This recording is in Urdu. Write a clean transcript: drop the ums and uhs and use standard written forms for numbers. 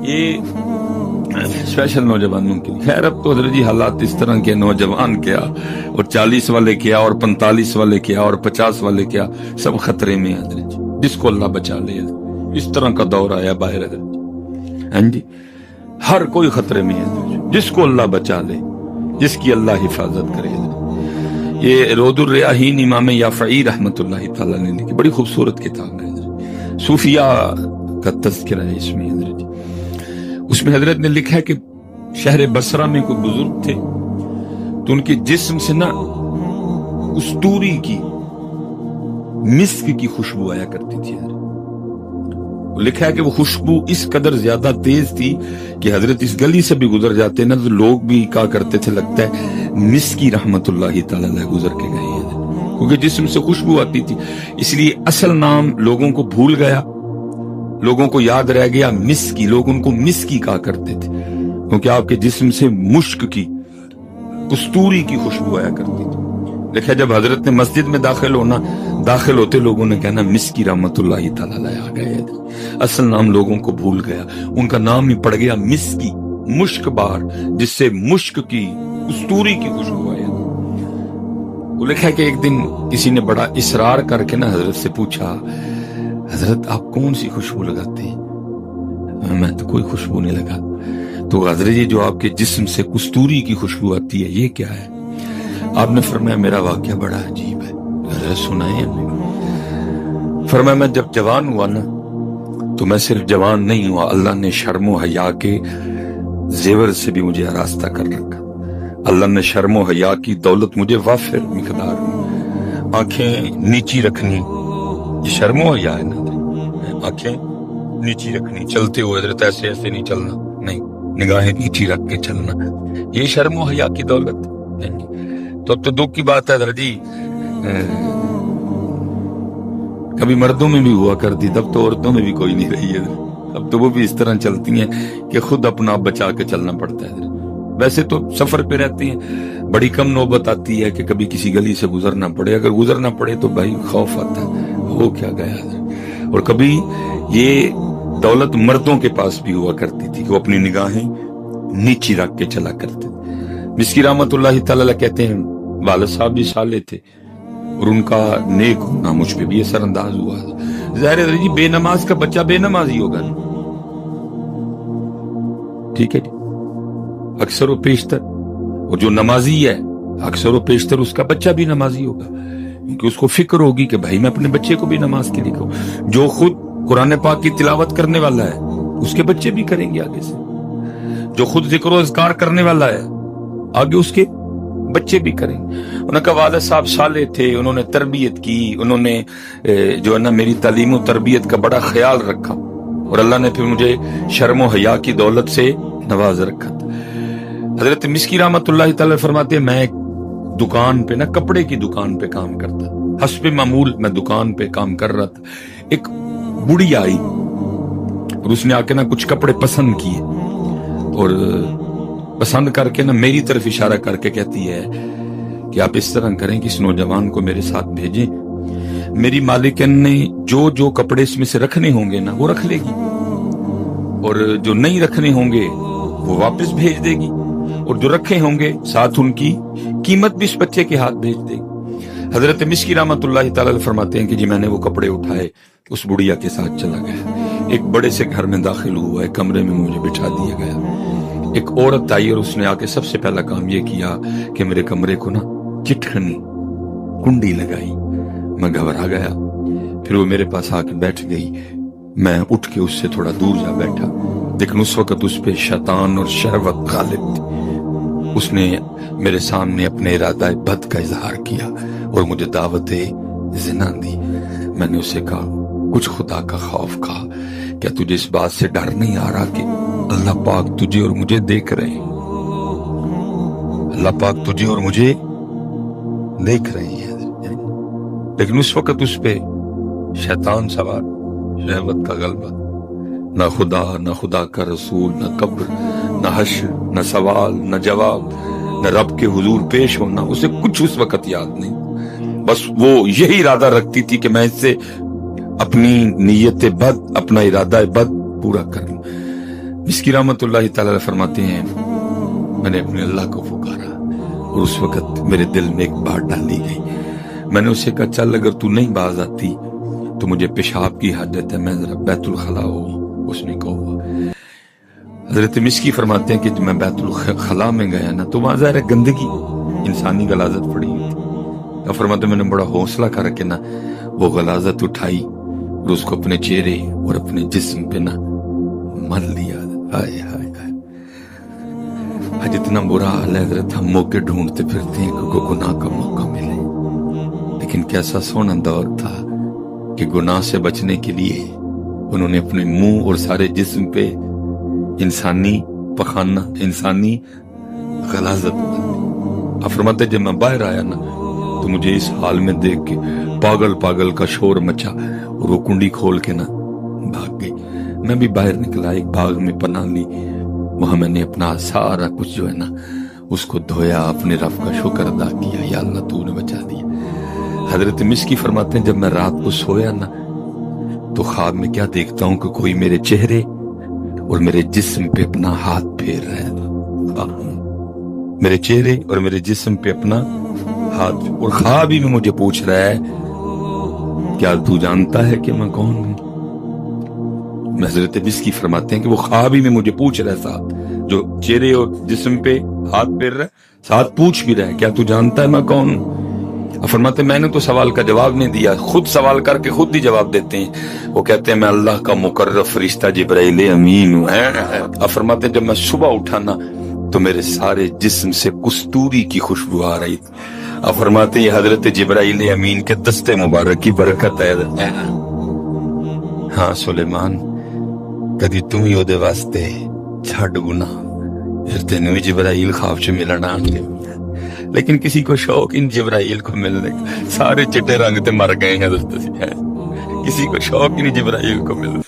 یہ اسپیشل نوجوانوں کے لیے. خیر اب تو حضرت جی حالات اس طرح کے، نوجوان کیا اور 40 والے کیا اور 45 والے کیا اور 50 والے کیا، سب خطرے میں ہیں حضرت جی. جس کو اللہ بچا لے، اس طرح کا دور آیا باہر حضرت جی. ہاں جی، ہر کوئی خطرے میں ہے حضرت جی. جس کو اللہ بچا لے، جس کی اللہ حفاظت کرے. یہ روض الریاحین امام یافعی رحمۃ اللہ تعالیٰ نے لکھی، بڑی خوبصورت کتاب ہے، صوفیاء کا تذکرہ ہے اس میں حضرت جی. اس میں حضرت نے لکھا ہے کہ شہر بصرہ میں کوئی بزرگ تھے تو ان کے جسم سے نا کستوری کی، مسک کی خوشبو آیا کرتی تھی. لکھا ہے کہ وہ خوشبو اس قدر زیادہ تیز تھی کہ حضرت اس گلی سے بھی گزر جاتے نا تو لوگ بھی کہا کرتے تھے لگتا ہے مسکی رحمت اللہ تعالی علیہ گزر کے گئے ہیں، کیونکہ جسم سے خوشبو آتی تھی. اس لیے اصل نام لوگوں کو بھول گیا، لوگوں کو یاد رہ گیا مسکی. لوگ ان کو مسکی کہا کرتے تھے کیونکہ آپ کے جسم سے مشک کی، کستوری کی خوشبو آیا کرتی تھی. دیکھا جب حضرت نے مسجد میں داخل ہوتے لوگوں نے کہنا مسکی رحمت اللہ تعالی علیہ آ گئے. اصل نام لوگوں کو بھول گیا، ان کا نام ہی پڑ گیا مسکی، مشک بار، جس سے مشک کی، کستوری کی خوشبو آیا. وہ لکھا ہے کہ ایک دن کسی نے بڑا اصرار کر کے نا حضرت سے پوچھا، حضرت آپ کون سی خوشبو لگاتے ہیں؟ میں تو کوئی خوشبو نہیں لگاتا. تو حضرت جی جو آپ کے جسم سے کستوری کی خوشبو آتی ہے یہ کیا ہے؟ آپ نے فرمایا میرا واقعہ بڑا عجیب ہے. حضرت سنائیں. فرمایا میں جب جوان ہوا نا تو میں صرف جوان نہیں ہوا، اللہ نے شرم و حیا کے زیور سے بھی مجھے آراستہ کر رکھا. اللہ نے شرم و حیا کی دولت مجھے وافر مقدار میں، آنکھیں نیچی رکھنی، یہ شرم و حیا ہے نا، آنکھیں نیچی رکھنی، چلتے ہوئے حضرت ایسے ایسے نہیں چلنا، نہیں، نگاہیں نیچی رکھ کے چلنا، یہ شرم و حیا کی دولت. تو اب تو دکھ کی بات ہے حضرت جی، کبھی مردوں میں بھی ہوا کرتی، تب تو عورتوں میں بھی کوئی نہیں رہی ہے. اب تو وہ بھی اس طرح چلتی ہیں کہ خود اپنا آپ بچا کے چلنا پڑتا ہے. ویسے تو سفر پہ رہتی ہیں، بڑی کم نوبت آتی ہے کہ کبھی کسی گلی سے گزرنا پڑے. اگر گزرنا پڑے تو بھائی خوف آتا ہے، ہو کیا گیا. اور کبھی یہ دولت مردوں کے پاس بھی ہوا کرتی تھی کہ وہ اپنی نگاہیں نیچی رکھ کے چلا کرتے. مسکی رحمت اللہ تعالی کہتے ہیں والد صاحب بھی صالح تھے اور ان کا نیک ہونا مجھ پہ بھی اثر انداز ہوا. ظاہر ہے جی بے نماز کا بچہ بے نماز ہی ہوگا، ٹھیک ہے جی، اکثر و بیشتر. اور جو نمازی ہے اکثر و بیشتر اس کا بچہ بھی نمازی ہوگا، کیونکہ اس کو فکر ہوگی کہ بھائی میں اپنے بچے کو بھی نماز کے لیے کہوں. جو خود قرآن پاک کی تلاوت کرنے والا ہے اس کے بچے بھی کریں گے آگے سے. جو خود ذکر و اذکار کرنے والا ہے آگے اس کے بچے بھی کریں گے. انہوں کا والد صاحب صالح تھے، انہوں نے تربیت کی، انہوں نے جو ہے نا میری تعلیم و تربیت کا بڑا خیال رکھا اور اللہ نے پھر مجھے شرم و حیا کی دولت سے نواز رکھا تھا. حضرت مسکی رحمت اللہ تعالی فرماتے ہیں میں ایک دکان پہ نا، کپڑے کی دکان پہ کام کرتا، حسب معمول میں دکان پہ کام کر رہا تھا. ایک بڑی آئی اور اس نے آ کے نا کچھ کپڑے پسند کیے اور پسند کر کے نا میری طرف اشارہ کر کے کہتی ہے کہ آپ اس طرح کریں کہ اس نوجوان کو میرے ساتھ بھیجیں، میری مالکن نے جو کپڑے اس میں سے رکھنے ہوں گے نا وہ رکھ لے گی اور جو نہیں رکھنے ہوں گے وہ واپس بھیج دے گی، اور جو رکھے ہوں گے ساتھ ان کی قیمت بھی اس بچے کے ہاتھ بھیج دے گی. حضرت مسکی رحمت اللہ تعالی فرماتے ہیں کہ جی میں نے وہ کپڑے اٹھائے، اس بڑھیا کے ساتھ چلا گیا. ایک بڑے سے گھر میں داخل ہوا، ایک کمرے میں مجھے بٹھا دیا گیا. ایک عورت آئی اور اس نے آ کے سب سے پہلا کام یہ کیا کہ میرے کمرے کو نا چٹکنی کنڈی لگائی. میں گھبرا گیا، پھر وہ میرے پاس آ کے بیٹھ گئی. میں اٹھ کے اس سے تھوڑا دور جا بیٹھا، لیکن اس وقت اس پہ شیطان اور شہوت غالب تھی. اس نے میرے سامنے اپنے ارادہ بد کا اظہار کیا اور مجھے دعوت زنا دی. میں نے اسے کہا کچھ خدا کا خوف کھا، کیا تجھے اس بات سے ڈر نہیں آ رہا کہ اللہ پاک تجھے اور مجھے دیکھ رہے ہیں؟ اللہ پاک تجھے اور مجھے دیکھ رہے ہیں. لیکن اس وقت اس پہ شیطان سوار، شہوت کا غلبہ. نہ خدا، نہ خدا کا رسول، نہ قبر، نہ حشر، نہ سوال، نہ جواب، نہ رب کے حضور پیش ہونا، اسے کچھ اس وقت یاد نہیں. بس وہ یہی ارادہ رکھتی تھی کہ میں اس سے اپنی نیت بد، اپنا ارادہ بد پورا کروں. مسکی رحمت اللہ تعالی فرماتے ہیں میں نے اپنے اللہ کو پکارا اور اس وقت میرے دل میں ایک بات ڈالی گئی. میں نے اسے کہا چل اگر تو نہیں باز آتی تو مجھے پیشاب کی حاجت ہے، میں ذرا بیت الخلا ہوں. اس نے کہا. حضرت مسکی فرماتے ہیں کہ جب میں بیت الخلا میں گیا نا تو وہاں ظاہر ہے گندگی انسانی غلاظت پڑی ہوئی تھی. تو فرماتے ہیں میں نے بڑا حوصلہ کر کے نا وہ غلاظت اٹھائی اور اس کو اپنے چہرے اور اپنے جسم پہ نا مل لیا. ہائے ہائے ہائے، آج اتنا برا حال ہے حضرت، ہم موقع ڈھونڈتے پھرتے ہیں کہ گناہ کا موقع ملے. لیکن کیسا سونا دور تھا کہ گناہ سے بچنے کے لیے انہوں نے اپنے منہ اور سارے جسم پہ انسانی پخانہ، انسانی غلاظت ڈالی. فرماتے جب میں باہر آیا نا تو مجھے اس حال میں دیکھ کے پاگل پاگل کا شور مچا اور وہ کنڈی کھول کے نا بھاگ گئی. میں بھی باہر نکلا، ایک باغ میں پناہ لی. وہاں میں نے اپنا سارا کچھ جو ہے نا اس کو دھویا، اپنے رب کا شکر ادا کیا، یا اللہ تو نے بچا دیا. حضرت مسکی فرماتے ہیں جب میں رات کو سویا نا تو خواب میں کیا دیکھتا ہوں کہ کوئی میرے چہرے اور میرے جسم پہ اپنا ہاتھ پھیر رہا ہے. میرے چہرے اور میرے جسم پہ اپنا ہاتھ، اور خواب ہی میں مجھے پوچھ رہا ہے کیا تو جانتا ہے کہ میں کون ہوں؟ حضرت مسکی فرماتے ہیں کہ وہ خواب ہی میں مجھے پوچھ رہا ہے، ساتھ جو چہرے اور جسم پہ ہاتھ پھیر رہا ہے ساتھ پوچھ بھی رہا ہے کیا تو جانتا ہے میں کون ہوں؟ فرماتے ہیں میں نے تو سوال کا جواب نہیں دیا، خود سوال کر کے خود ہی جواب دیتے ہیں. وہ کہتے ہیں میں اللہ کا مقرب فرشتہ جبرائیل امین ہوں. فرماتے ہیں جب میں صبح اٹھا نا تو میرے سارے جسم سے کستوری کی خوشبو آ رہی تھی. فرماتے ہیں یہ حضرت جبرائیل امین کے دستے مبارک کی برکت ہے. ہاں سلیمان کدی تم ہی دے واسطے چھڈ گناہ پھر تینوں بھی جبرائیل خواب چ ملنا آن گے. لیکن کسی کو شوق ان جبرائیل کو ملنے کا، سارے چٹے رنگ تے مر گئے ہیں. کسی کو شوق ہی نہیں جبرائیل کو ملنے.